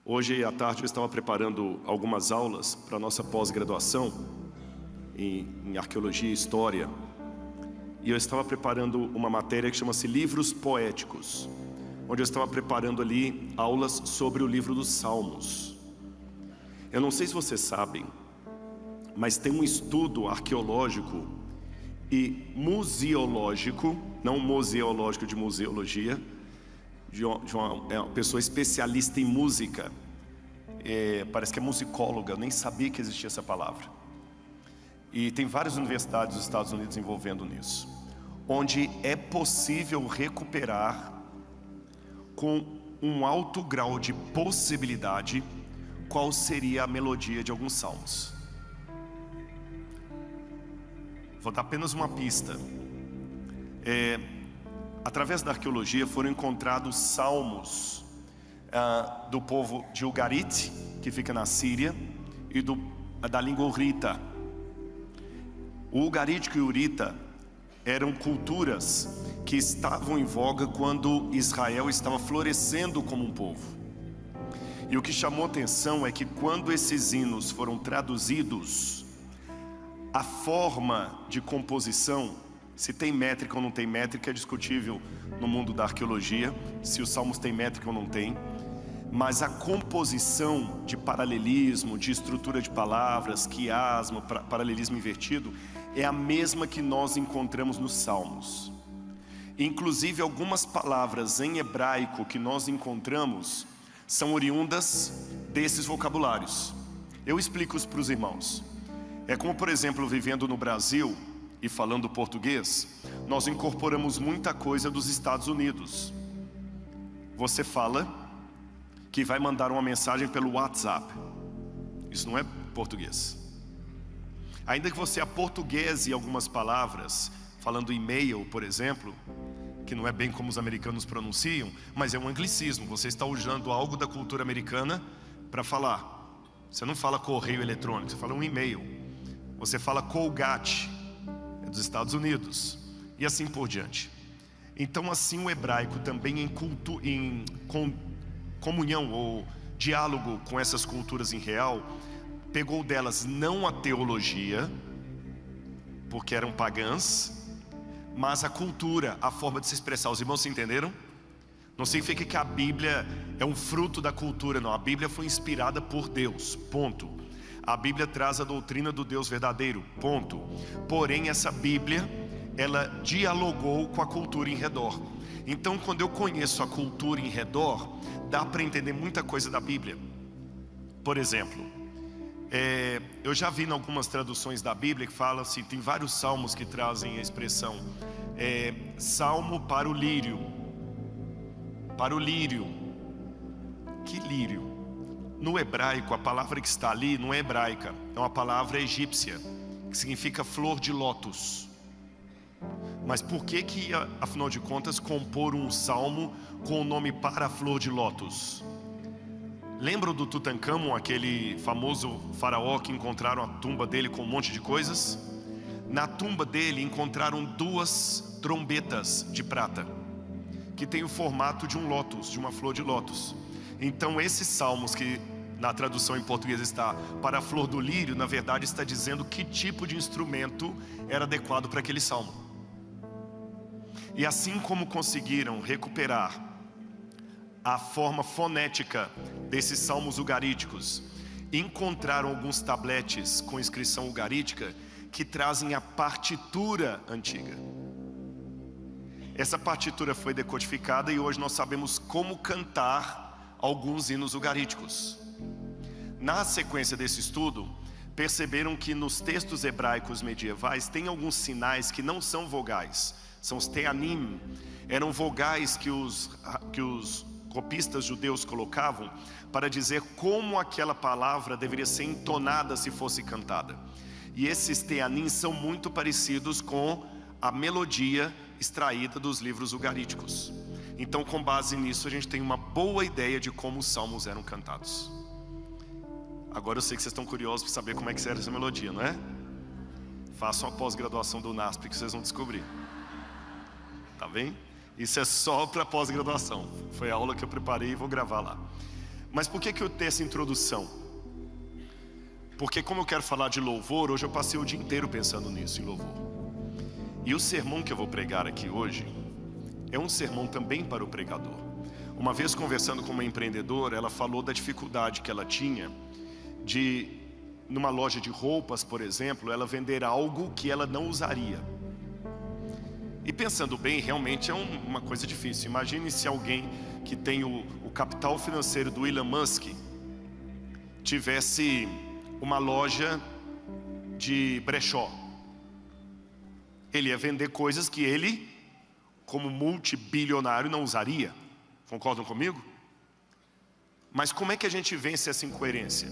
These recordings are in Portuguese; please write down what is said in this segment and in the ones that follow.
Hoje à tarde eu estava preparando algumas aulas para a nossa pós-graduação em Arqueologia e História. E eu estava preparando uma matéria que chama-se Livros Poéticos, onde eu estava preparando ali aulas sobre o livro dos Salmos. Eu não sei se vocês sabem, mas tem um estudo arqueológico e museológico, não museológico de museologia, de uma pessoa especialista em música, parece que é musicóloga, eu nem sabia que existia essa palavra. E tem várias universidades dos Estados Unidos envolvendo nisso, onde é possível recuperar com um alto grau de possibilidade qual seria a melodia de alguns salmos. Vou dar apenas uma pista. Através da arqueologia foram encontrados salmos do povo de Ugarit, que fica na Síria, e da língua Urita. O Ugarítico e o Urita eram culturas que estavam em voga quando Israel estava florescendo como um povo. E o que chamou atenção é que quando esses hinos foram traduzidos, a forma de composição, se tem métrica ou não tem métrica, é discutível no mundo da arqueologia, se os salmos têm métrica ou não tem, mas a composição de paralelismo, de estrutura de palavras, quiasmo, paralelismo invertido, é a mesma que nós encontramos nos salmos. Inclusive algumas palavras em hebraico que nós encontramos são oriundas desses vocabulários. Eu explico isso para os irmãos. É como, por exemplo, vivendo no Brasil e falando português, nós incorporamos muita coisa dos Estados Unidos. Você fala que vai mandar uma mensagem pelo WhatsApp. Isso não é português. Ainda que você aportuguese algumas palavras, falando e-mail, por exemplo, que não é bem como os americanos pronunciam, mas é um anglicismo. Você está usando algo da cultura americana para falar. Você não fala correio eletrônico, você fala um e-mail. Você fala Colgate, é dos Estados Unidos, e assim por diante. Então assim o hebraico também em comunhão ou diálogo com essas culturas em real, pegou delas não a teologia, porque eram pagãs, mas a cultura, a forma de se expressar. Os irmãos se entenderam? Não significa que a Bíblia é um fruto da cultura, não. A Bíblia foi inspirada por Deus, ponto. A Bíblia traz a doutrina do Deus verdadeiro, ponto. Porém essa Bíblia, ela dialogou com a cultura em redor. Então quando eu conheço a cultura em redor, dá para entender muita coisa da Bíblia. Por exemplo, eu já vi em algumas traduções da Bíblia que fala assim, tem vários salmos que trazem a expressão salmo para o lírio. Para o lírio. Que lírio? No hebraico, a palavra que está ali não é hebraica, é uma palavra egípcia, que significa flor de lótus. Mas por que, afinal de contas, compor um salmo com o nome para a flor de lótus? Lembram do Tutancâmon, aquele famoso faraó que encontraram a tumba dele com um monte de coisas? Na tumba dele encontraram 2 trombetas de prata, que tem o formato de um lótus, de uma flor de lótus. Então esses salmos que na tradução em português está para a flor do lírio, na verdade está dizendo que tipo de instrumento era adequado para aquele salmo. E assim como conseguiram recuperar a forma fonética desses salmos ugaríticos, encontraram alguns tabletes com inscrição ugarítica que trazem a partitura antiga. Essa partitura foi decodificada e hoje nós sabemos como cantar alguns hinos ugaríticos. Na sequência desse estudo, perceberam que nos textos hebraicos medievais tem alguns sinais que não são vogais, são os teanim. Eram vogais que os copistas judeus colocavam para dizer como aquela palavra deveria ser entonada se fosse cantada. E esses teanim são muito parecidos com a melodia extraída dos livros ugaríticos. Então com base nisso a gente tem uma boa ideia de como os salmos eram cantados. Agora eu sei que vocês estão curiosos para saber como é que era essa melodia, não é? Façam a pós-graduação do NASP que vocês vão descobrir. Tá bem? Isso é só para pós-graduação. Foi a aula que eu preparei e vou gravar lá. Mas por que eu tenho essa introdução? Porque como eu quero falar de louvor, hoje eu passei o dia inteiro pensando nisso, em louvor. E o sermão que eu vou pregar aqui hoje é um sermão também para o pregador. Uma vez conversando com uma empreendedora, ela falou da dificuldade que ela tinha de, numa loja de roupas, por exemplo, ela vender algo que ela não usaria. E pensando bem, realmente é uma coisa difícil. Imagine se alguém que tem o capital financeiro do Elon Musk tivesse uma loja de brechó. Ele ia vender coisas que ele, como multibilionário, não usaria. Concordam comigo? Mas como é que a gente vence essa incoerência?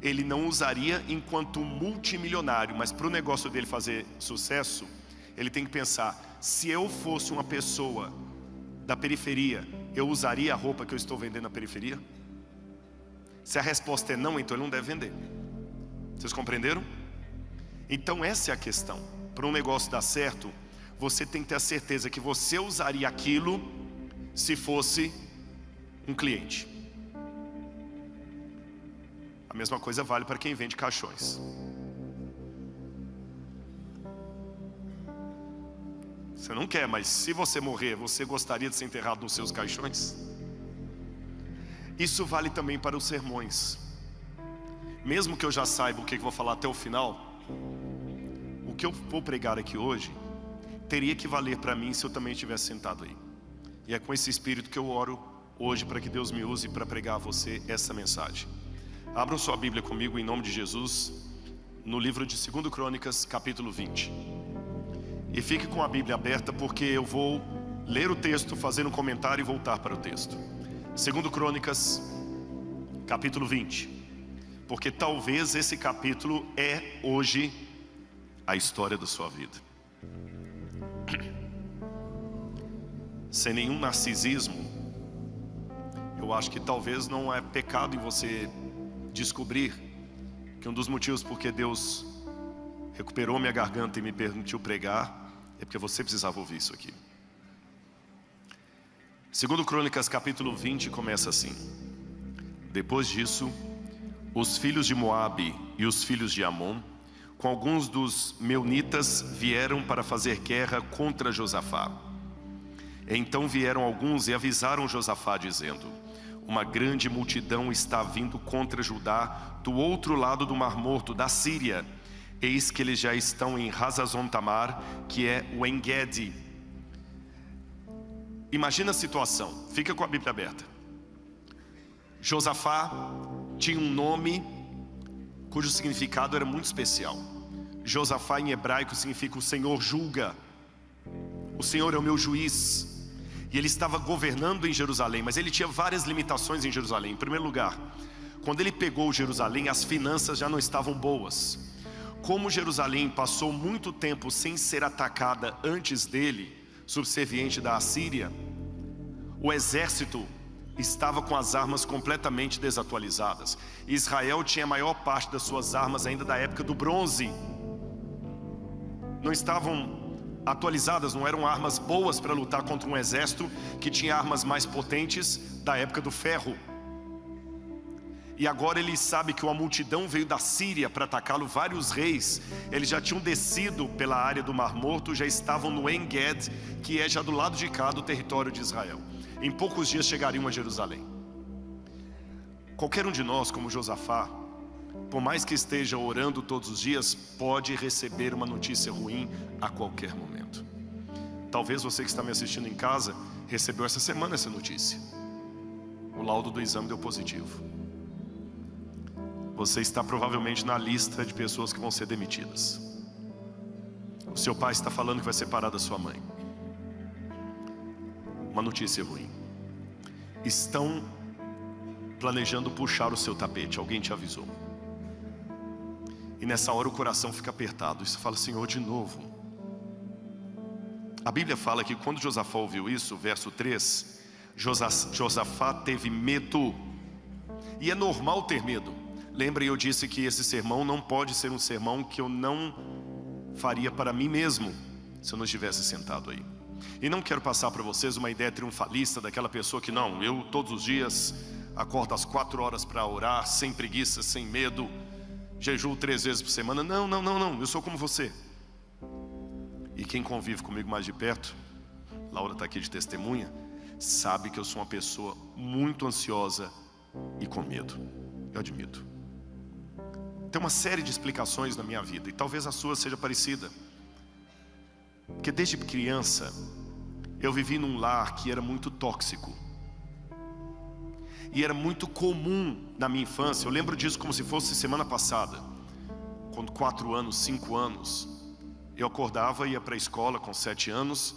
Ele não usaria enquanto multimilionário, mas para o negócio dele fazer sucesso, ele tem que pensar: se eu fosse uma pessoa da periferia, eu usaria a roupa que eu estou vendendo na periferia? Se a resposta é não, então ele não deve vender. Vocês compreenderam? Então essa é a questão. Para um negócio dar certo, você tem que ter a certeza que você usaria aquilo se fosse um cliente. A mesma coisa vale para quem vende caixões. Você não quer, mas se você morrer, você gostaria de ser enterrado nos seus caixões? Isso vale também para os sermões. Mesmo que eu já saiba o que eu vou falar até o final, o que eu vou pregar aqui hoje teria que valer para mim se eu também estivesse sentado aí. E é com esse espírito que eu oro hoje para que Deus me use para pregar a você essa mensagem. Abram sua Bíblia comigo em nome de Jesus, no livro de 2 Crônicas, capítulo 20. E fique com a Bíblia aberta, porque eu vou ler o texto, fazer um comentário e voltar para o texto. 2 Crônicas, capítulo 20. Porque talvez esse capítulo é hoje a história da sua vida. Sem nenhum narcisismo, eu acho que talvez não é pecado em você descobrir que um dos motivos porque Deus recuperou minha garganta e me permitiu pregar é porque você precisava ouvir isso aqui. 2 Crônicas capítulo 20 começa assim: depois disso, os filhos de Moabe e os filhos de Amon, com alguns dos meunitas, vieram para fazer guerra contra Josafá. Então vieram alguns e avisaram Josafá, dizendo: uma grande multidão está vindo contra Judá do outro lado do Mar Morto, da Síria. Eis que eles já estão em Hazazon-Tamar, que é o En-Gedi. Imagina a situação, fica com a Bíblia aberta. Josafá tinha um nome cujo significado era muito especial. Josafá em hebraico significa o Senhor julga. O Senhor é o meu juiz. E ele estava governando em Jerusalém, mas ele tinha várias limitações em Jerusalém. Em primeiro lugar, quando ele pegou Jerusalém, as finanças já não estavam boas. Como Jerusalém passou muito tempo sem ser atacada antes dele, subserviente da Assíria, o exército estava com as armas completamente desatualizadas. Israel tinha a maior parte das suas armas ainda da época do bronze. Não estavam atualizadas, não eram armas boas para lutar contra um exército que tinha armas mais potentes da época do ferro. E agora ele sabe que uma multidão veio da Síria para atacá-lo. Vários reis, eles já tinham descido pela área do Mar Morto, já estavam no En-Gedi, que é já do lado de cá do território de Israel. Em poucos dias chegariam a Jerusalém. Qualquer um de nós, como Josafá, por mais que esteja orando todos os dias, pode receber uma notícia ruim a qualquer momento. Talvez você que está me assistindo em casa recebeu essa semana essa notícia: o laudo do exame deu positivo. Você está provavelmente na lista de pessoas que vão ser demitidas. O seu pai está falando que vai separar da sua mãe. Uma notícia ruim. Estão planejando puxar o seu tapete, alguém te avisou. E nessa hora o coração fica apertado. E você fala: Senhor, de novo. A Bíblia fala que quando Josafá ouviu isso, verso 3, Josafá teve medo. E é normal ter medo. Lembre, eu disse que esse sermão não pode ser um sermão que eu não faria para mim mesmo se eu não estivesse sentado aí. E não quero passar para vocês uma ideia triunfalista daquela pessoa que não, eu todos os dias acordo às 4 horas para orar, sem preguiça, sem medo, jejuo 3 vezes por semana. Não, eu sou como você. E quem convive comigo mais de perto, Laura está aqui de testemunha, sabe que eu sou uma pessoa muito ansiosa e com medo. Eu admito. Tem uma série de explicações na minha vida, e talvez a sua seja parecida. Porque desde criança eu vivi num lar que era muito tóxico. E era muito comum na minha infância. Eu lembro disso como se fosse semana passada. Quando 4 anos, 5 anos, eu acordava, ia para a escola com 7 anos.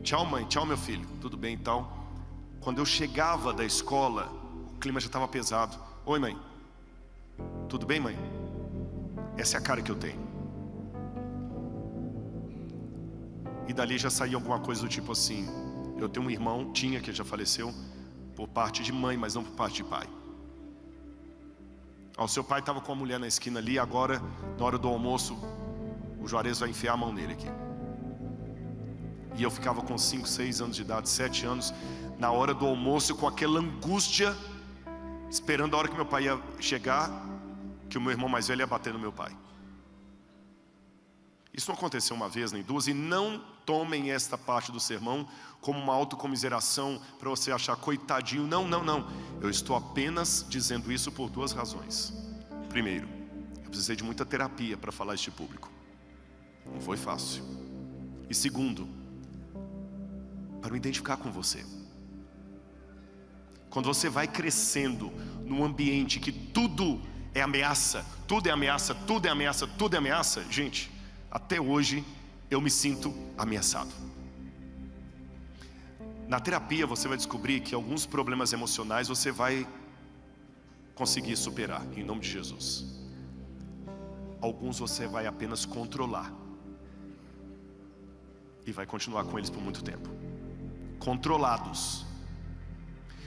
Tchau mãe, tchau meu filho, tudo bem e tal. Quando eu chegava da escola, o clima já estava pesado. Oi mãe, tudo bem mãe? Essa é a cara que eu tenho. E dali já saía alguma coisa do tipo assim: eu tenho um irmão, tinha, que já faleceu, por parte de mãe, mas não por parte de pai. O seu pai estava com a mulher na esquina ali, agora na hora do almoço o Juarez vai enfiar a mão nele aqui. E eu ficava com 5, 6 anos de idade, 7 anos, na hora do almoço, com aquela angústia, esperando a hora que meu pai ia chegar, que o meu irmão mais velho ia bater no meu pai. Isso não aconteceu uma vez nem duas, e não tomem esta parte do sermão como uma autocomiseração para você achar coitadinho. Não. Eu estou apenas dizendo isso por 2 razões. Primeiro, eu precisei de muita terapia para falar este público. Não foi fácil. E segundo, para me identificar com você. Quando você vai crescendo num ambiente que tudo é ameaça, tudo é ameaça, tudo é ameaça, tudo é ameaça, gente, até hoje eu me sinto ameaçado. Na terapia você vai descobrir que alguns problemas emocionais você vai conseguir superar, em nome de Jesus. Alguns você vai apenas controlar e vai continuar com eles por muito tempo, controlados.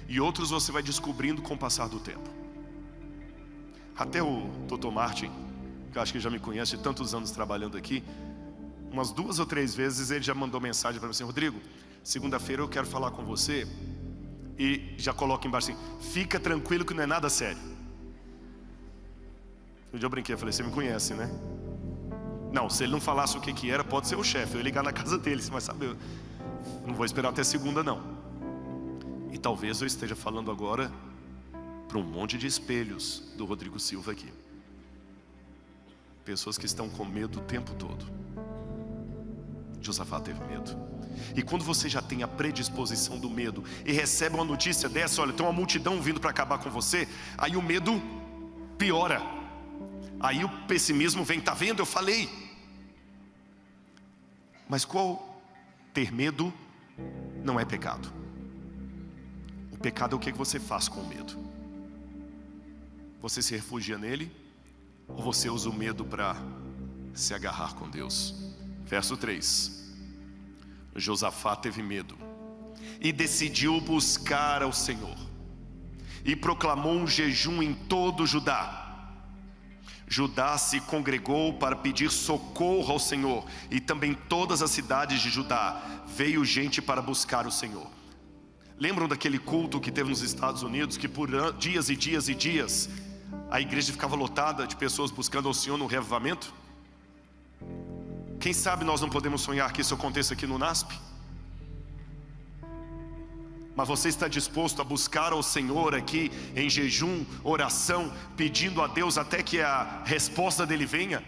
E outros você vai descobrindo com o passar do tempo. Até o Dr. Martin, que eu acho que já me conhece de tantos anos trabalhando aqui, umas 2 ou 3 vezes ele já mandou mensagem para mim assim: Rodrigo, segunda-feira eu quero falar com você. E já coloca embaixo assim: fica tranquilo que não é nada sério. Um dia eu brinquei, eu falei: você me conhece, né? Não, se ele não falasse o que era, pode ser o chefe, eu ia ligar na casa dele, você vai saber. Não vou esperar até segunda não. E talvez eu esteja falando agora para um monte de espelhos do Rodrigo Silva aqui. Pessoas que estão com medo o tempo todo. Josafá teve medo. E quando você já tem a predisposição do medo e recebe uma notícia dessa: olha, tem uma multidão vindo para acabar com você, aí o medo piora. Aí o pessimismo vem: tá vendo, eu falei. Mas ter medo não é pecado. O pecado é o que você faz com o medo. Você se refugia nele, ou você usa o medo para se agarrar com Deus? Verso 3. Josafá teve medo e decidiu buscar ao Senhor, e proclamou um jejum em todo Judá. Judá se congregou para pedir socorro ao Senhor, e também todas as cidades de Judá veio gente para buscar o Senhor. Lembram daquele culto que teve nos Estados Unidos, que por dias e dias e dias a igreja ficava lotada de pessoas buscando ao Senhor no reavivamento? Quem sabe nós não podemos sonhar que isso aconteça aqui no NASP? Mas você está disposto a buscar ao Senhor aqui em jejum, oração, pedindo a Deus até que a resposta dele venha?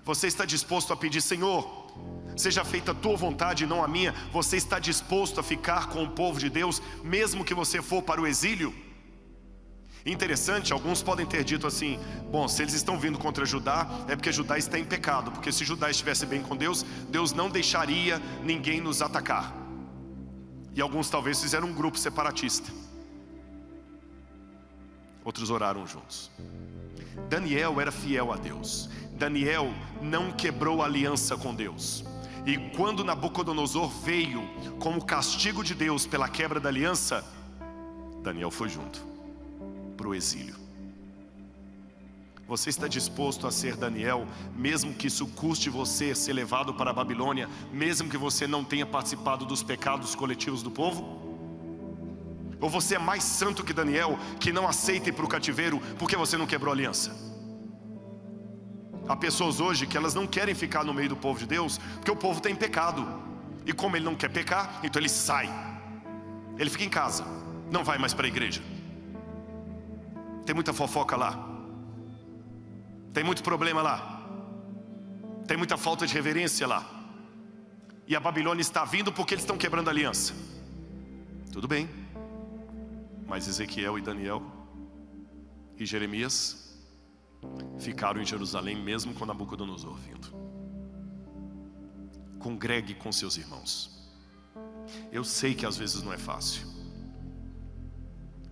Você está disposto a pedir: Senhor, seja feita a tua vontade e não a minha? Você está disposto a ficar com o povo de Deus, mesmo que você for para o exílio? Interessante, alguns podem ter dito assim: bom, se eles estão vindo contra Judá, é porque Judá está em pecado, porque se Judá estivesse bem com Deus, Deus não deixaria ninguém nos atacar. E alguns talvez fizeram um grupo separatista. Outros oraram juntos. Daniel era fiel a Deus. Daniel não quebrou a aliança com Deus. E quando Nabucodonosor veio como castigo de Deus pela quebra da aliança, Daniel foi junto para o exílio. Você está disposto a ser Daniel, mesmo que isso custe você ser levado para a Babilônia, mesmo que você não tenha participado dos pecados coletivos do povo? Ou você é mais santo que Daniel, que não aceita ir para o cativeiro porque você não quebrou aliança? Há pessoas hoje que elas não querem ficar no meio do povo de Deus porque o povo tem pecado. E como ele não quer pecar, então ele sai. Ele fica em casa, não vai mais para a igreja. Tem muita fofoca lá. Tem muito problema lá. Tem muita falta de reverência lá. E a Babilônia está vindo porque eles estão quebrando a aliança. Tudo bem. Mas Ezequiel e Daniel e Jeremias ficaram em Jerusalém mesmo com Nabucodonosor vindo. Congregue com seus irmãos. Eu sei que às vezes não é fácil,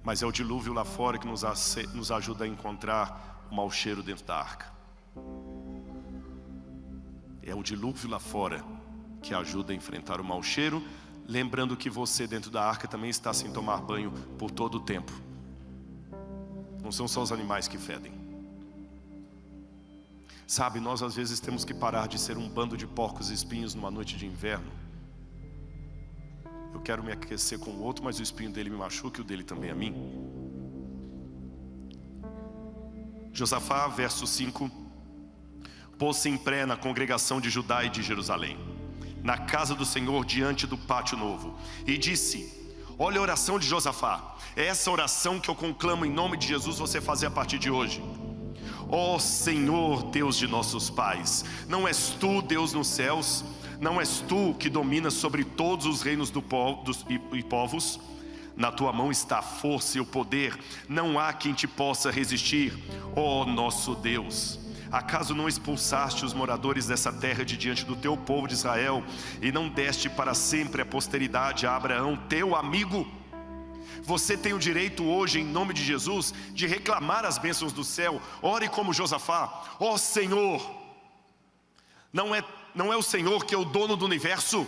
mas é o dilúvio lá fora que nos ajuda a encontrar o mau cheiro dentro da arca. É o dilúvio lá fora que ajuda a enfrentar o mau cheiro, lembrando que você dentro da arca também está sem tomar banho por todo o tempo. Não são só os animais que fedem. Sabe, nós às vezes temos que parar de ser um bando de porcos e espinhos numa noite de inverno. Eu quero me aquecer com o outro, mas o espinho dele me machuca e o dele também a mim. Josafá, verso 5: pôs-se em pé na congregação de Judá e de Jerusalém, na casa do Senhor, diante do pátio novo, e disse: olha a oração de Josafá. É essa oração que eu conclamo em nome de Jesus você fazer a partir de hoje. Ó Senhor, Deus de nossos pais, não és tu Deus nos céus? Não és tu que dominas sobre todos os reinos e povos? Na tua mão está a força e o poder, não há quem te possa resistir, ó nosso Deus. Acaso não expulsaste os moradores dessa terra de diante do teu povo de Israel, e não deste para sempre a posteridade a Abraão, teu amigo? Você tem o direito hoje, em nome de Jesus, de reclamar as bênçãos do céu. Ore como Josafá: ó Senhor, não é o Senhor que é o dono do universo?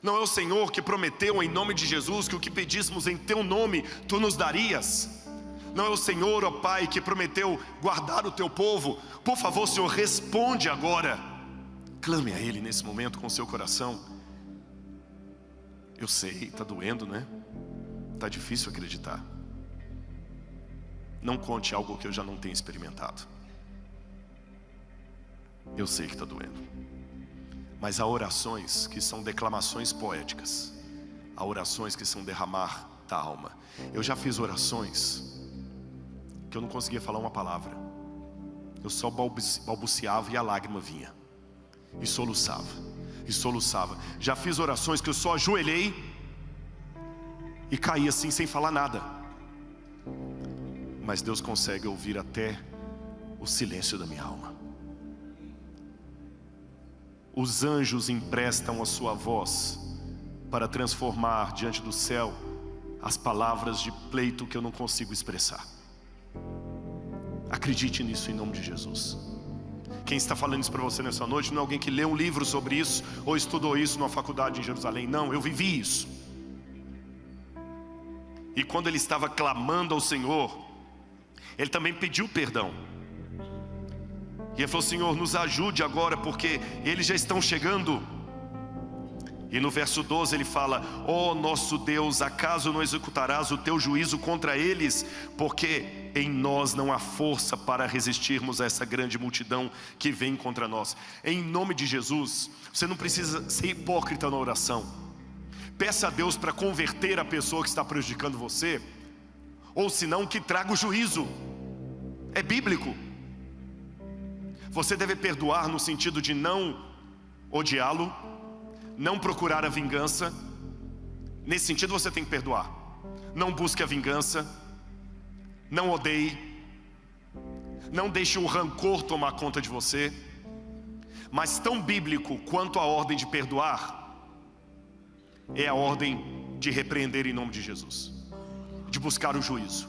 Não é o Senhor que prometeu em nome de Jesus que o que pedíssemos em teu nome, tu nos darias? Não é o Senhor, ó Pai, que prometeu guardar o teu povo? Por favor, Senhor, responde agora. Clame a Ele nesse momento com o seu coração. Eu sei, está doendo, né? Está difícil acreditar. Não conte algo que eu já não tenho experimentado. Eu sei que está doendo. Mas há orações que são declamações poéticas. Há orações que são derramar da alma. Eu já fiz orações que eu não conseguia falar uma palavra. Eu só balbuciava e a lágrima vinha. E soluçava. E soluçava. Já fiz orações que eu só ajoelhei e caí assim sem falar nada. Mas Deus consegue ouvir até o silêncio da minha alma. Os anjos emprestam a sua voz para transformar diante do céu as palavras de pleito que eu não consigo expressar. Acredite nisso em nome de Jesus. Quem está falando isso para você nessa noite não é alguém que leu um livro sobre isso ou estudou isso numa faculdade em Jerusalém. Não, eu vivi isso. E quando ele estava clamando ao Senhor, ele também pediu perdão. E ele falou: Senhor, nos ajude agora, porque eles já estão chegando. E no verso 12 ele fala: ó nosso Deus, acaso não executarás o teu juízo contra eles? Porque em nós não há força para resistirmos a essa grande multidão que vem contra nós. Em nome de Jesus, você não precisa ser hipócrita na oração. Peça a Deus para converter a pessoa que está prejudicando você, ou senão que traga o juízo. É bíblico. Você deve perdoar no sentido de não odiá-lo, não procurar a vingança. Nesse sentido você tem que perdoar. Não busque a vingança, não odeie, não deixe o rancor tomar conta de você. Mas tão bíblico quanto a ordem de perdoar é a ordem de repreender em nome de Jesus, de buscar o juízo.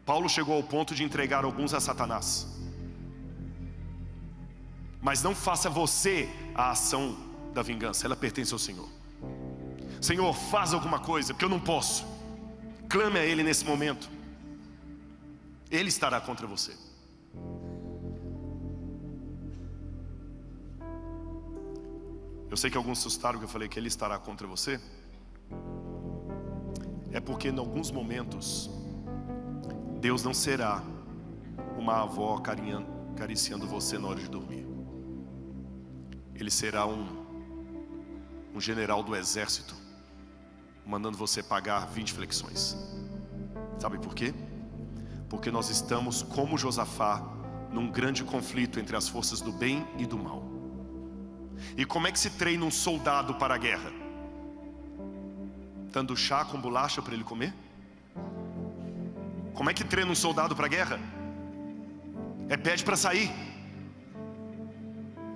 Paulo chegou ao ponto de entregar alguns a Satanás. Mas não faça você a ação da vingança, ela pertence ao Senhor. Senhor, faz alguma coisa, porque eu não posso. Clame a Ele nesse momento. Ele estará contra você. Eu sei que alguns assustaram que eu falei que Ele estará contra você. é porque em alguns momentos Deus não será uma avó acariciando você na hora de dormir. Ele será um general do exército mandando você pagar 20 flexões. Sabe por quê? Porque nós estamos, como Josafá, num grande conflito entre as forças do bem e do mal. E como é que se treina um soldado para a guerra? Dando chá com bolacha para ele comer? Como é que treina um soldado para a guerra? É pede para sair.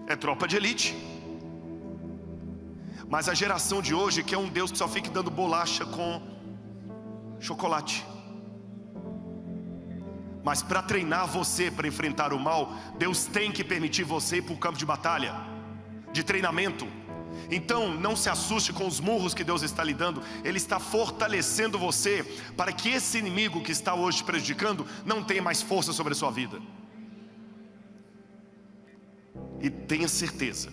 É tropa de elite. Mas a geração de hoje quer um Deus que só fique dando bolacha com chocolate. Mas para treinar você para enfrentar o mal, Deus tem que permitir você ir para o campo de batalha, de treinamento. Então não se assuste com os murros que Deus está lhe dando. Ele está fortalecendo você para que esse inimigo que está hoje te prejudicando não tenha mais força sobre a sua vida. E tenha certeza,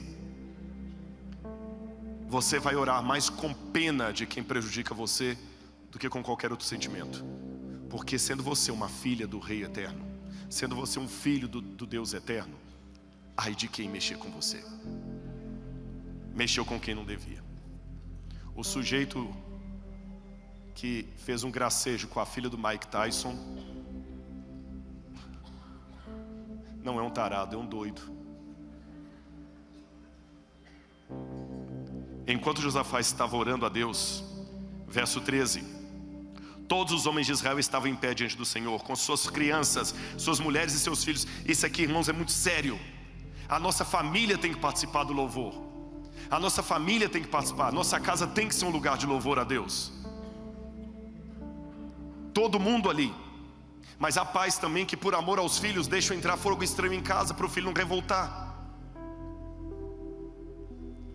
você vai orar mais com pena de quem prejudica você do que com qualquer outro sentimento. Porque sendo você uma filha do Rei Eterno, sendo você um filho do Deus Eterno, ai de quem mexer com você. Mexeu com quem não devia. O sujeito que fez um gracejo com a filha do Mike Tyson não é um tarado, é um doido. Enquanto Josafá estava orando a Deus, verso 13, todos os homens de Israel estavam em pé diante do Senhor, com suas crianças, suas mulheres e seus filhos. Isso aqui, irmãos, é muito sério. A nossa família tem que participar do louvor. A nossa família tem que participar. Nossa casa tem que ser um lugar de louvor a Deus. Todo mundo ali. Mas há pais também que por amor aos filhos deixam entrar fogo estranho em casa para o filho não revoltar.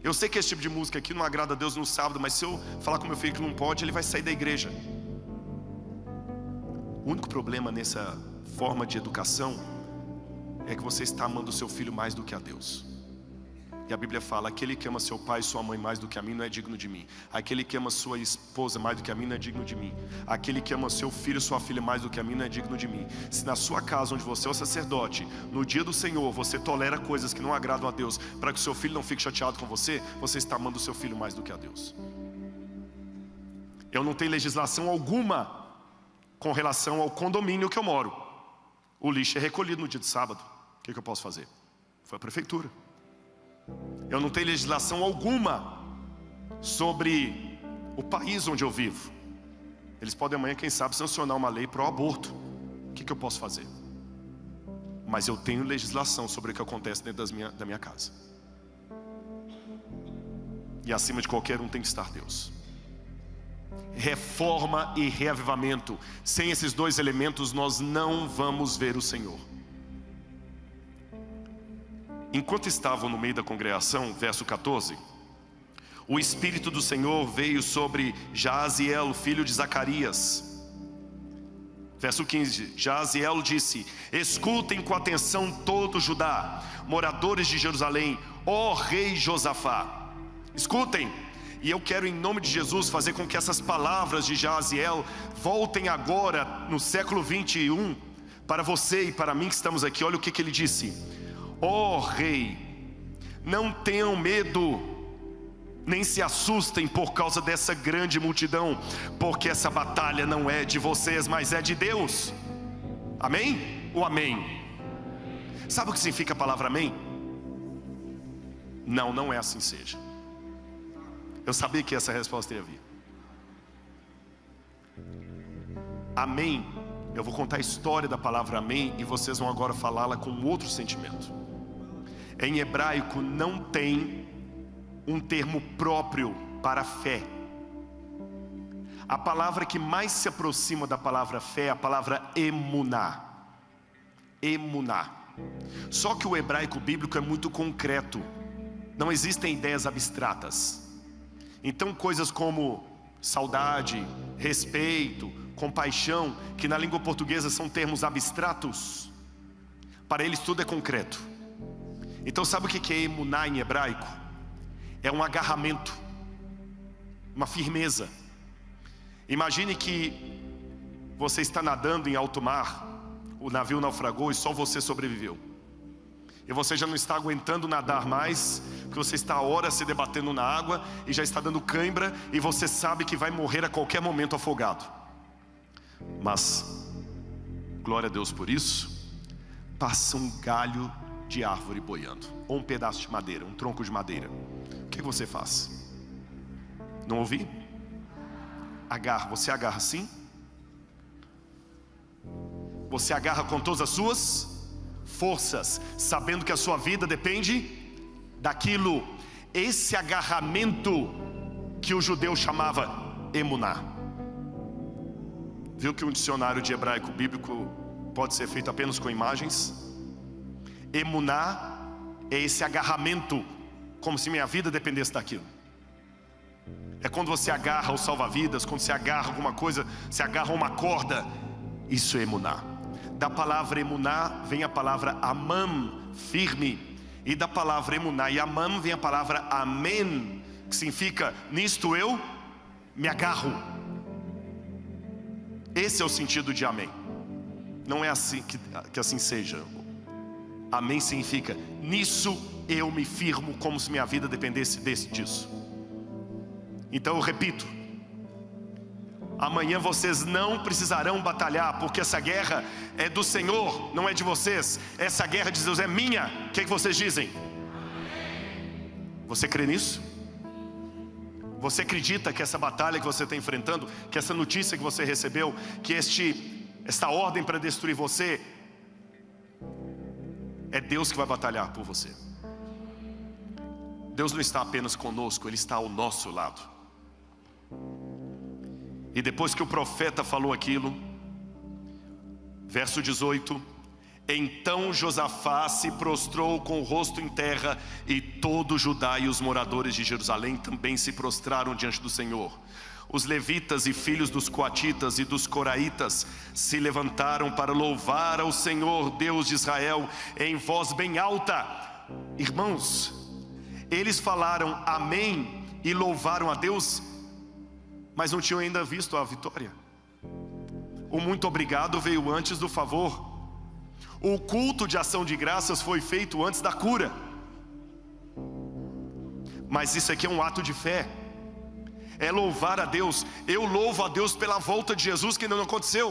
Eu sei que esse tipo de música aqui não agrada a Deus no sábado, mas se eu falar com meu filho que não pode, ele vai sair da igreja. O único problema nessa forma de educação é que você está amando o seu filho mais do que a Deus. E a Bíblia fala: aquele que ama seu pai e sua mãe mais do que a mim não é digno de mim. Aquele que ama sua esposa mais do que a mim não é digno de mim. Aquele que ama seu filho e sua filha mais do que a mim não é digno de mim. Se na sua casa, onde você é o sacerdote, no dia do Senhor, você tolera coisas que não agradam a Deus, para que o seu filho não fique chateado com você, você está amando o seu filho mais do que a Deus. Eu não tenho legislação alguma com relação ao condomínio que eu moro. O lixo é recolhido no dia de sábado. O que eu posso fazer? Foi a prefeitura. Eu não tenho legislação alguma sobre o país onde eu vivo. Eles podem amanhã, quem sabe, sancionar uma lei para o aborto. O que eu posso fazer? Mas eu tenho legislação sobre o que acontece dentro da minha casa. E acima de qualquer um tem que estar Deus. Reforma e reavivamento. Sem esses dois elementos nós não vamos ver o Senhor. Enquanto estavam no meio da congregação, verso 14, o Espírito do Senhor veio sobre Jaaziel, filho de Zacarias. Verso 15, Jaaziel disse: escutem com atenção todo Judá, moradores de Jerusalém, ó rei Josafá. Escutem. E eu quero, em nome de Jesus, fazer com que essas palavras de Jaaziel voltem agora no século 21 para você e para mim que estamos aqui. Olha o que ele disse: ó rei, não tenham medo, nem se assustem por causa dessa grande multidão, porque essa batalha não é de vocês, mas é de Deus. Amém? O amém. Sabe o que significa a palavra amém? Não, não é assim seja. Eu sabia que essa resposta ia vir. Amém. Eu vou contar a história da palavra amém e vocês vão agora falá-la com outro sentimento. Em hebraico não tem um termo próprio para fé. A palavra que mais se aproxima da palavra fé é a palavra emuná. Emuná. Só que o hebraico bíblico é muito concreto. Não existem ideias abstratas. Então coisas como saudade, respeito, compaixão, que na língua portuguesa são termos abstratos, para eles tudo é concreto. Então sabe o que é emuná em hebraico? É um agarramento, uma firmeza. Imagine que você está nadando em alto mar, o navio naufragou e só você sobreviveu. E você já não está aguentando nadar mais, porque você está há horas se debatendo na água e já está dando cãibra, e você sabe que vai morrer a qualquer momento afogado. Mas, glória a Deus por isso, passa um galho de árvore boiando, ou um pedaço de madeira, um tronco de madeira. O que você faz? Não ouvi? Você agarra assim? Você agarra com todas as suas forças, sabendo que a sua vida depende daquilo. Esse agarramento que o judeu chamava emuná. Viu que um dicionário de hebraico bíblico pode ser feito apenas com imagens? Emuná é esse agarramento, como se minha vida dependesse daquilo. É quando você agarra o salva-vidas, quando você agarra alguma coisa, você agarra uma corda. Isso é emuná. Da palavra emuná vem a palavra amam, firme. E da palavra emuná e amam vem a palavra amém, que significa, nisto eu me agarro. Esse é o sentido de amém. Não é assim que assim seja. Amém significa, nisso eu me firmo, como se minha vida dependesse disso. Então eu repito, amanhã vocês não precisarão batalhar, porque essa guerra é do Senhor, não é de vocês. Essa guerra de Deus é minha. O que vocês dizem? Você crê nisso? Você acredita que essa batalha que você está enfrentando, que essa notícia que você recebeu, que esta ordem para destruir você, é Deus que vai batalhar por você? Deus não está apenas conosco, Ele está ao nosso lado. E depois que o profeta falou aquilo, verso 18: então Josafá se prostrou com o rosto em terra, e todo Judá e os moradores de Jerusalém também se prostraram diante do Senhor. Os levitas e filhos dos coatitas e dos coraitas se levantaram para louvar ao Senhor, Deus de Israel, em voz bem alta. Irmãos, eles falaram amém e louvaram a Deus, mas não tinham ainda visto a vitória. O muito obrigado veio antes do favor. O culto de ação de graças foi feito antes da cura. Mas isso aqui é um ato de fé. É louvar a Deus. Eu louvo a Deus pela volta de Jesus, que ainda não aconteceu.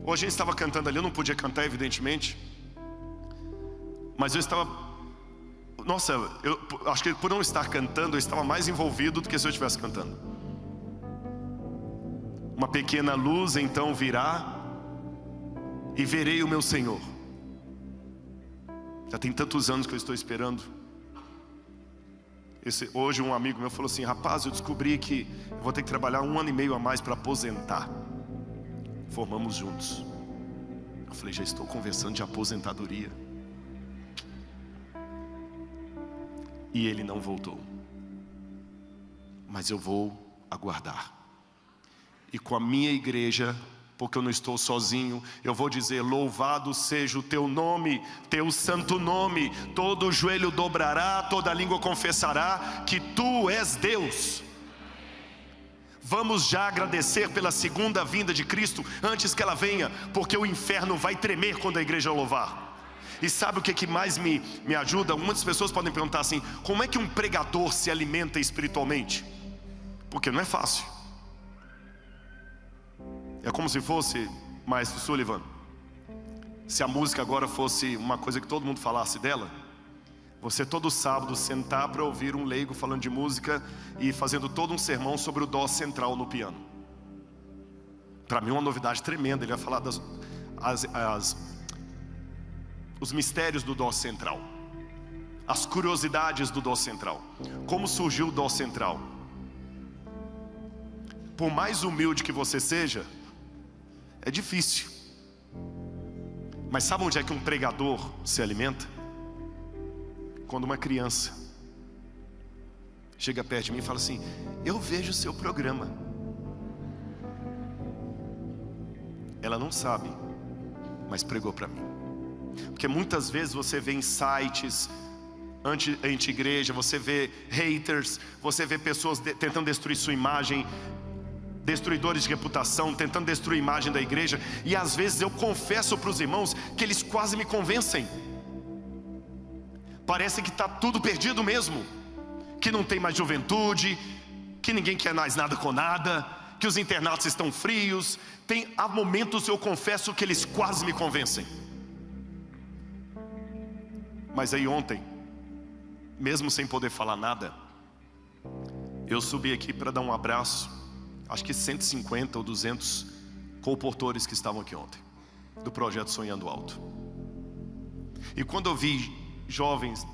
Hoje a gente estava cantando ali, eu não podia cantar evidentemente, mas eu estava, nossa, eu acho que por não estar cantando eu estava mais envolvido do que se eu estivesse cantando. Uma pequena luz então virá, e verei o meu Senhor. Já tem tantos anos que eu estou esperando. Hoje um amigo meu falou assim: rapaz, eu descobri que eu vou ter que trabalhar 1 ano e meio a mais para aposentar. Formamos juntos. Eu falei: já estou conversando de aposentadoria. E ele não voltou. Mas eu vou aguardar. E com a minha igreja, porque eu não estou sozinho, eu vou dizer: louvado seja o teu nome, teu santo nome. Todo joelho dobrará, toda língua confessará que tu és Deus. Vamos já agradecer pela segunda vinda de Cristo antes que ela venha, porque o inferno vai tremer quando a igreja louvar. E sabe o que mais me ajuda? Muitas pessoas podem perguntar assim: como é que um pregador se alimenta espiritualmente? Porque não é fácil. É como se fosse, Maestro Sullivan, se a música agora fosse uma coisa que todo mundo falasse dela, você todo sábado sentar para ouvir um leigo falando de música e fazendo todo um sermão sobre o dó central no piano. Para mim é uma novidade tremenda. Ele vai falar os mistérios do dó central, as curiosidades do dó central, como surgiu o dó central. Por mais humilde que você seja, é difícil. Mas sabe onde é que um pregador se alimenta? Quando uma criança chega perto de mim e fala assim: eu vejo o seu programa. Ela não sabe, mas pregou para mim. Porque muitas vezes você vê em sites anti-igreja, você vê haters, você vê pessoas tentando destruir sua imagem. destruidores de reputação, tentando destruir a imagem da igreja. E às vezes eu confesso para os irmãos que eles quase me convencem. Parece que está tudo perdido mesmo, que não tem mais juventude, que ninguém quer mais nada com nada, que os internatos estão frios. Há momentos eu confesso que eles quase me convencem. Mas aí ontem, mesmo sem poder falar nada, eu subi aqui para dar um abraço, acho que 150 ou 200 comportores que estavam aqui ontem, do projeto Sonhando Alto. E quando eu vi jovens,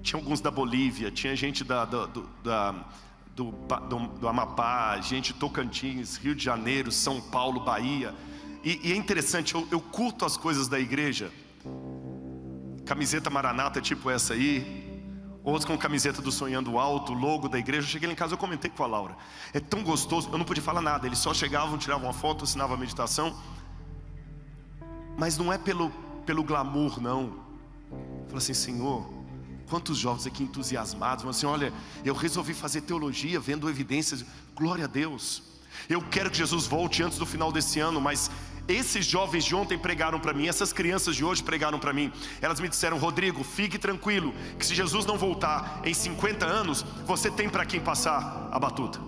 tinha alguns da Bolívia, tinha gente do Amapá, gente de Tocantins, Rio de Janeiro, São Paulo, Bahia. E é interessante, eu curto as coisas da igreja. Camiseta Maranata tipo essa aí, outros com camiseta do Sonhando Alto, logo da igreja. Eu cheguei lá em casa, eu comentei com a Laura, é tão gostoso, eu não podia falar nada, eles só chegavam, tiravam uma foto, assinavam a meditação. Mas não é pelo glamour, não. Falei assim: Senhor, quantos jovens aqui entusiasmados, mas assim, olha, eu resolvi fazer teologia vendo evidências. Glória a Deus. Eu quero que Jesus volte antes do final desse ano, mas esses jovens de ontem pregaram para mim, essas crianças de hoje pregaram para mim. Elas me disseram: Rodrigo, fique tranquilo, que se Jesus não voltar em 50 anos, você tem para quem passar a batuta.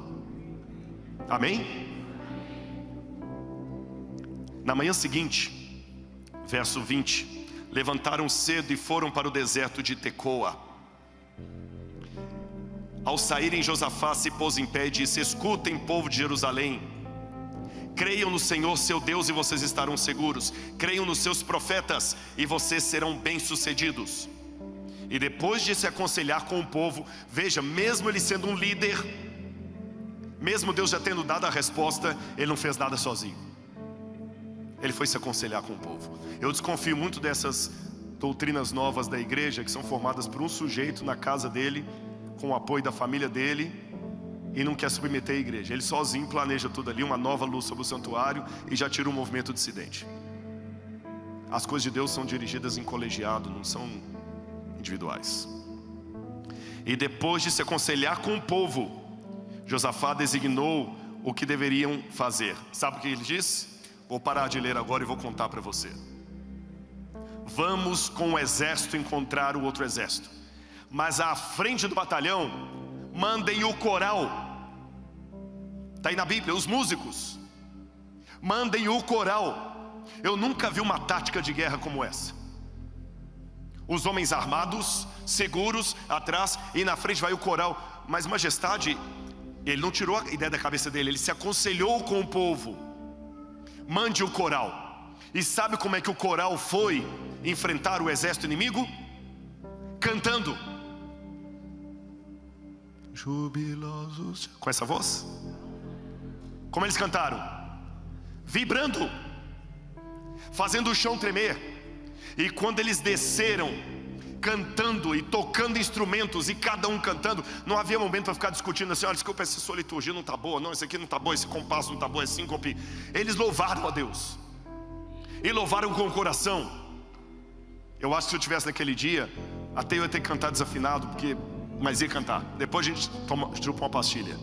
Amém? Na manhã seguinte, verso 20: levantaram cedo e foram para o deserto de Tecoa. Ao saírem, Josafá se pôs em pé e disse: escutem, povo de Jerusalém, creiam no Senhor seu Deus e vocês estarão seguros. Creiam nos seus profetas e vocês serão bem-sucedidos. E depois de se aconselhar com o povo, veja, mesmo ele sendo um líder, mesmo Deus já tendo dado a resposta, ele não fez nada sozinho. Ele foi se aconselhar com o povo. Eu desconfio muito dessas doutrinas novas da igreja, que são formadas por um sujeito na casa dele, com o apoio da família dele, e não quer submeter a igreja. Ele sozinho planeja tudo ali, uma nova luz sobre o santuário, e já tira um movimento dissidente. As coisas de Deus são dirigidas em colegiado, não são individuais. E depois de se aconselhar com o povo, Josafá designou o que deveriam fazer. Sabe o que ele disse? Vou parar de ler agora e vou contar para você. Vamos com o exército encontrar o outro exército, mas à frente do batalhão mandem o coral. Está aí na Bíblia, os músicos. Mandem o coral. Eu nunca vi uma tática de guerra como essa. Os homens armados, seguros, atrás, e na frente vai o coral. Mas majestade, ele não tirou a ideia da cabeça dele, ele se aconselhou com o povo. Mande o coral. E sabe como é que o coral foi enfrentar o exército inimigo? Cantando. Jubilosos. Com essa voz? Como eles cantaram? Vibrando, fazendo o chão tremer. E quando eles desceram, cantando e tocando instrumentos, e cada um cantando, não havia momento para ficar discutindo assim: olha, desculpa, essa sua liturgia não está boa, não, esse aqui não está bom, esse compasso não está bom, esse síncope. Eles louvaram a Deus, e louvaram com o coração. Eu acho que se eu estivesse naquele dia, até eu ia ter que cantar desafinado, mas ia cantar. Depois a gente chupa uma pastilha.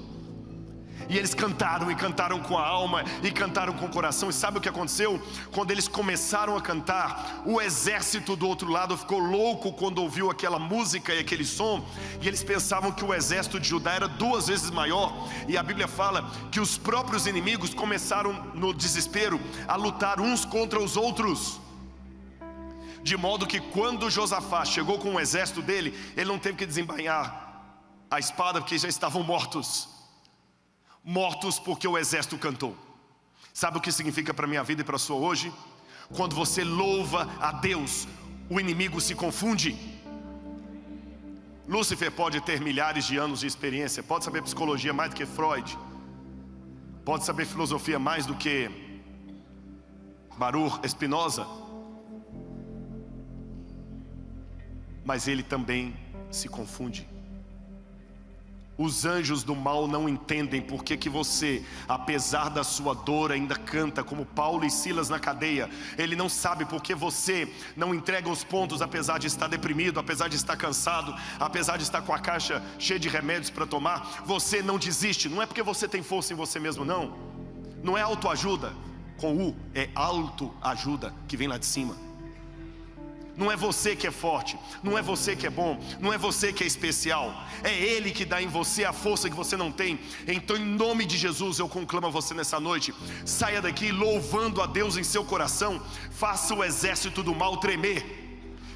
E eles cantaram, e cantaram com a alma, e cantaram com o coração. E sabe o que aconteceu? Quando eles começaram a cantar, o exército do outro lado ficou louco quando ouviu aquela música e aquele som. E eles pensavam que o exército de Judá era 2 vezes maior. E a Bíblia fala que os próprios inimigos começaram no desespero a lutar uns contra os outros. De modo que quando Josafá chegou com o exército dele, ele não teve que desembainhar a espada, porque já estavam mortos. Mortos porque o exército cantou. Sabe o que significa para a minha vida e para a sua hoje? Quando você louva a Deus, o inimigo se confunde. Lúcifer pode ter milhares de anos de experiência, pode saber psicologia mais do que Freud, pode saber filosofia mais do que Baruch Spinoza, mas ele também se confunde. Os anjos do mal não entendem por que você, apesar da sua dor, ainda canta como Paulo e Silas na cadeia. Ele não sabe por que você não entrega os pontos, apesar de estar deprimido, apesar de estar cansado, apesar de estar com a caixa cheia de remédios para tomar. Você não desiste, não é porque você tem força em você mesmo, não. Não é autoajuda, com U, é autoajuda que vem lá de cima. Não é você que é forte, não é você que é bom, não é você que é especial. É Ele que dá em você a força que você não tem. Então, em nome de Jesus, eu conclamo a você nessa noite: saia daqui louvando a Deus em seu coração. Faça o exército do mal tremer,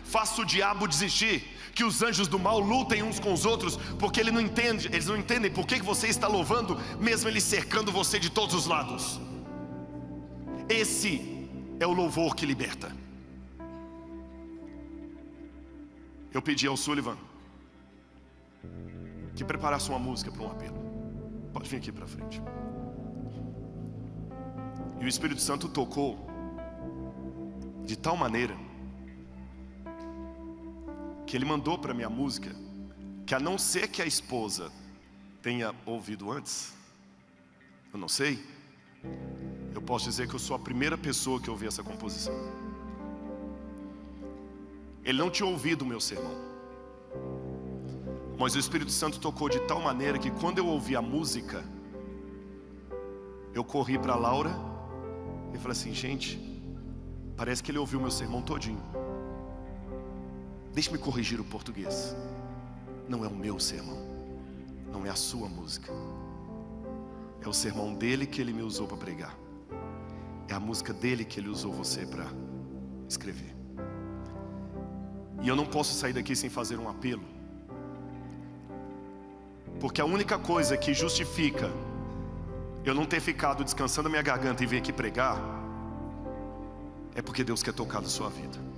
faça o diabo desistir. Que os anjos do mal lutem uns com os outros, porque eles não entendem por que você está louvando, mesmo eles cercando você de todos os lados. Esse é o louvor que liberta. Eu pedi ao Sullivan que preparasse uma música para um apelo. Pode vir aqui para frente. E o Espírito Santo tocou de tal maneira que ele mandou para minha música, que a não ser que a esposa tenha ouvido antes, eu não sei, eu posso dizer que eu sou a primeira pessoa que ouvi essa composição. Ele não tinha ouvido o meu sermão, mas o Espírito Santo tocou de tal maneira que quando eu ouvi a música, eu corri para Laura e falei assim: gente, parece que ele ouviu o meu sermão todinho. Deixe-me corrigir o português. Não é o meu sermão, não é a sua música, é o sermão dele que ele me usou para pregar, é a música dele que ele usou você para escrever. E eu não posso sair daqui sem fazer um apelo, porque a única coisa que justifica eu não ter ficado descansando a minha garganta e vir aqui pregar é porque Deus quer tocar na sua vida.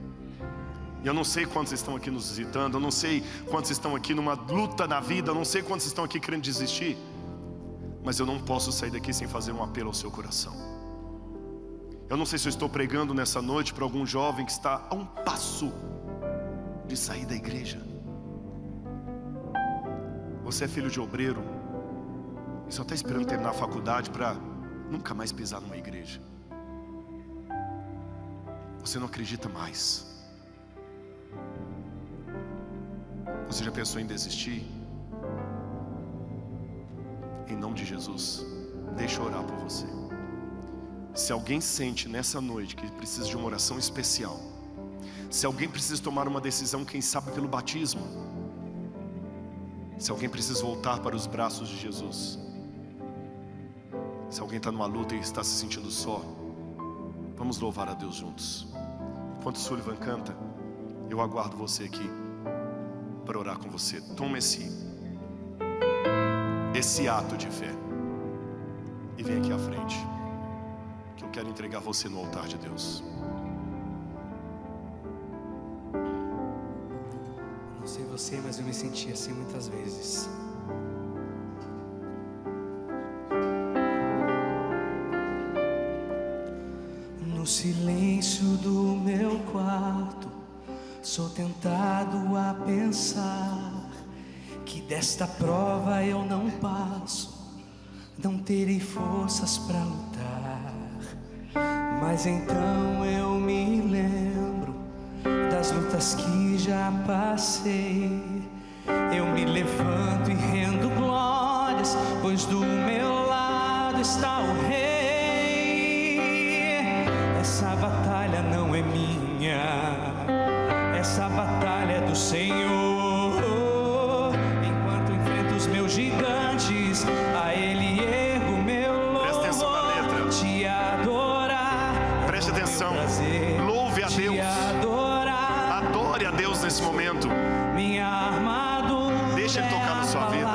E eu não sei quantos estão aqui nos visitando, eu não sei quantos estão aqui numa luta na vida, eu não sei quantos estão aqui querendo desistir, mas eu não posso sair daqui sem fazer um apelo ao seu coração. Eu não sei se eu estou pregando nessa noite para algum jovem que está a um passo de sair da igreja. Você é filho de obreiro e só está esperando terminar a faculdade para nunca mais pisar numa igreja. Você não acredita mais. Você já pensou em desistir? Em nome de Jesus, deixa eu orar por você. Se alguém sente nessa noite que precisa de uma oração especial, se alguém precisa tomar uma decisão, quem sabe pelo batismo, se alguém precisa voltar para os braços de Jesus, se alguém está numa luta e está se sentindo só, vamos louvar a Deus juntos. Enquanto o Sullivan canta, eu aguardo você aqui para orar com você. Toma esse ato de fé e vem aqui à frente, que eu quero entregar você no altar de Deus. Não sei você, mas eu me senti assim muitas vezes. No silêncio do meu quarto, sou tentado a pensar que desta prova eu não passo, não terei forças para lutar. Mas então eu me lembro das lutas que já passei. Eu me levanto e rendo glórias, pois do meu lado está o Rei. Essa batalha não é minha, essa batalha é do Senhor. Enquanto enfrento os meus gigantes, a Ele ergo meu louvor. Presta atenção na letra. Te adorar. Preste atenção. Louve a Deus. Adore a Deus nesse momento. Minha armadura. Deixa Ele tocar na sua vida.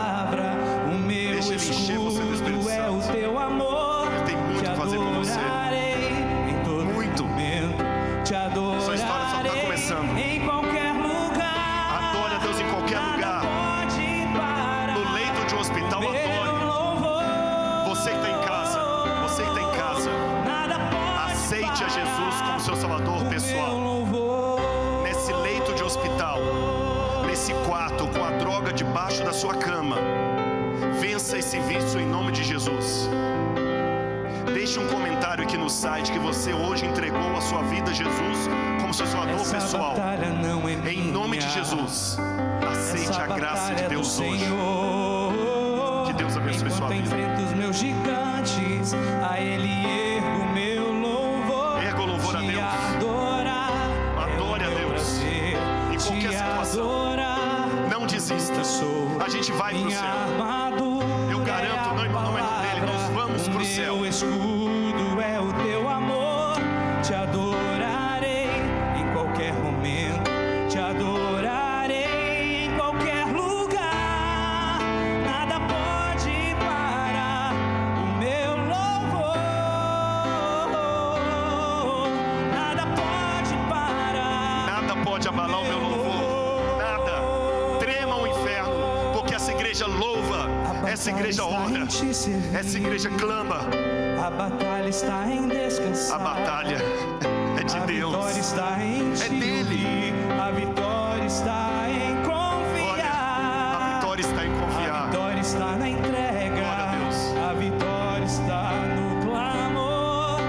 O meu Deixa Ele encher você do Espírito escudo é o Santo. teu amor. Ele tem muito Te a fazer por você. adorarei em todo Muito. momento. Te adorarei. Sua história só está começando. Em qualquer lugar. Adore a Deus em qualquer lugar. No leito de um hospital, adore. Você que está em casa, você que está em casa, aceite a Jesus como seu Salvador pessoal. Nesse leito de hospital, nesse quarto com a droga debaixo da sua cama, esse vício em nome de Jesus. Deixe um comentário aqui no site que você hoje entregou a sua vida a Jesus como seu salvador pessoal. Em nome de Jesus, aceite a graça de Deus hoje. Que Deus abençoe sua vida. Enfrento os meus gigantes, a Ele ergo o meu louvor. Erga o louvor a Deus. Adore a Deus. Em qualquer situação. Não desista. A gente vai para o céu. Eu garanto, não em nome dele, nós vamos para o céu. Meu escudo é o teu amor. Te adorarei em qualquer momento. Te adorarei em qualquer lugar. Nada pode parar o meu louvor. Nada pode parar. Nada pode abalar o meu louvor. Nada. Trema o inferno, porque essa igreja louva, essa igreja ora, essa igreja clama. A batalha está em descansar. A batalha é de Deus. A vitória está em te é dele. A vitória está em confiar. Olha, a vitória está em confiar. A vitória está na entrega. Glória a Deus. A vitória está no clamor.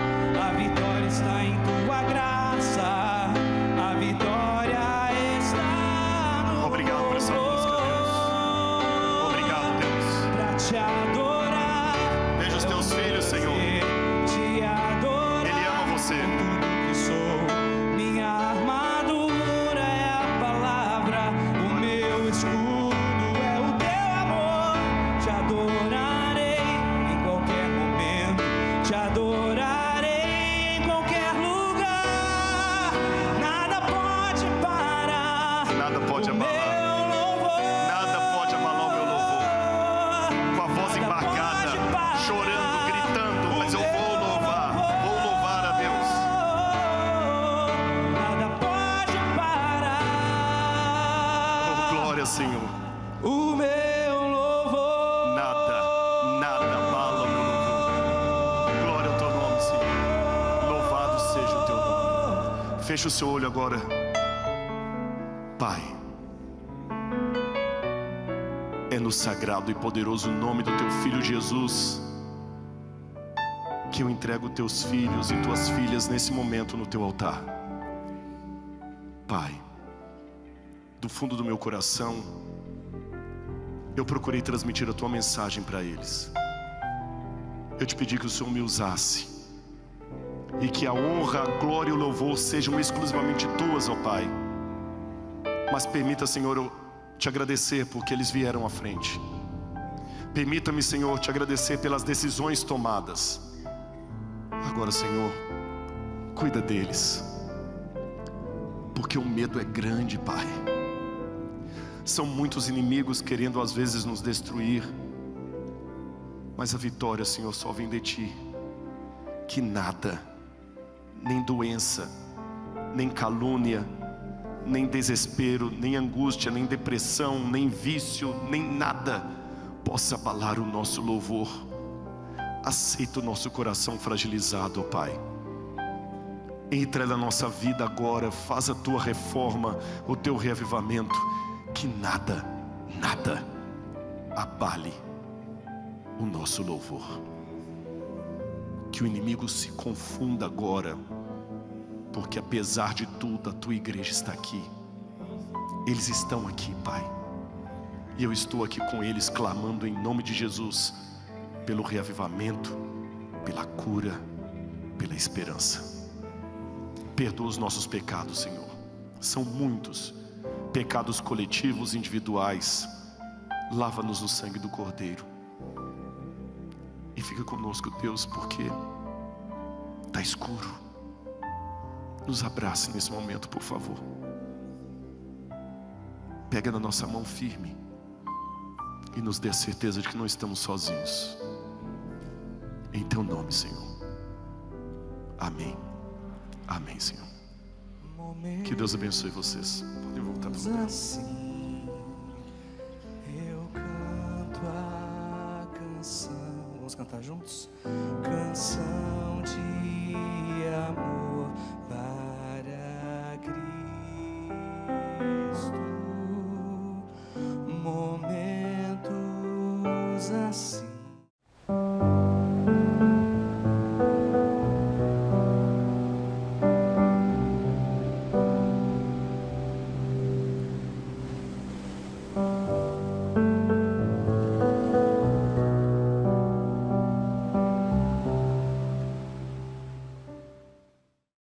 A vitória está em tua graça. A vitória está no Obrigado por essa música, Deus. Obrigado, Deus. pra te adorar. Veja os teus filhos, Senhor. Te adorar. Ele ama você. Tudo que sou, minha armadura é a palavra, o meu escudo é o teu amor. Te adorarei em qualquer momento, te adorarei em qualquer lugar. Nada pode parar. Nada pode abalar. Meu louvor. Nada pode abalar o meu louvor. Com a voz embargada, chorando, gritando, mas eu vou louvar a Deus. Nada pode parar. Oh, glória, Senhor. O meu louvor. Nada abala o meu louvor. Glória ao teu nome, Senhor. Louvado seja o teu nome. Fecha o seu olho agora. Pai, é no sagrado e poderoso nome do teu Filho Jesus que eu entrego teus filhos e tuas filhas nesse momento no teu altar. Pai, do fundo do meu coração, eu procurei transmitir a tua mensagem para eles. Eu te pedi que o Senhor me usasse e que a honra, a glória e o louvor sejam exclusivamente tuas, ó Pai. Mas permita, Senhor, eu te agradecer porque eles vieram à frente. Permita-me, Senhor, te agradecer pelas decisões tomadas. Agora, Senhor, cuida deles, porque o medo é grande, Pai. São muitos inimigos querendo às vezes nos destruir, mas a vitória, Senhor, só vem de Ti. Que nada, nem doença, nem calúnia, nem desespero, nem angústia, nem depressão, nem vício, nem nada possa abalar o nosso louvor. Aceita o nosso coração fragilizado, ó Pai. Entra na nossa vida agora, faz a tua reforma, o teu reavivamento. Que nada abale o nosso louvor. Que o inimigo se confunda agora, porque apesar de tudo, a tua igreja está aqui. Eles estão aqui, Pai. E eu estou aqui com eles, clamando em nome de Jesus, pelo reavivamento, pela cura, pela esperança. Perdoa os nossos pecados, Senhor. São muitos, pecados coletivos, individuais. Lava-nos no sangue do Cordeiro. E fica conosco, Deus, porque está escuro. Nos abrace nesse momento, por favor. Pega na nossa mão firme e nos dê a certeza de que não estamos sozinhos. Em teu nome, Senhor. Amém. Amém, Senhor. Que Deus abençoe vocês. Podem voltar para o lugar. Assim eu canto a canção. Vamos cantar juntos? Canção de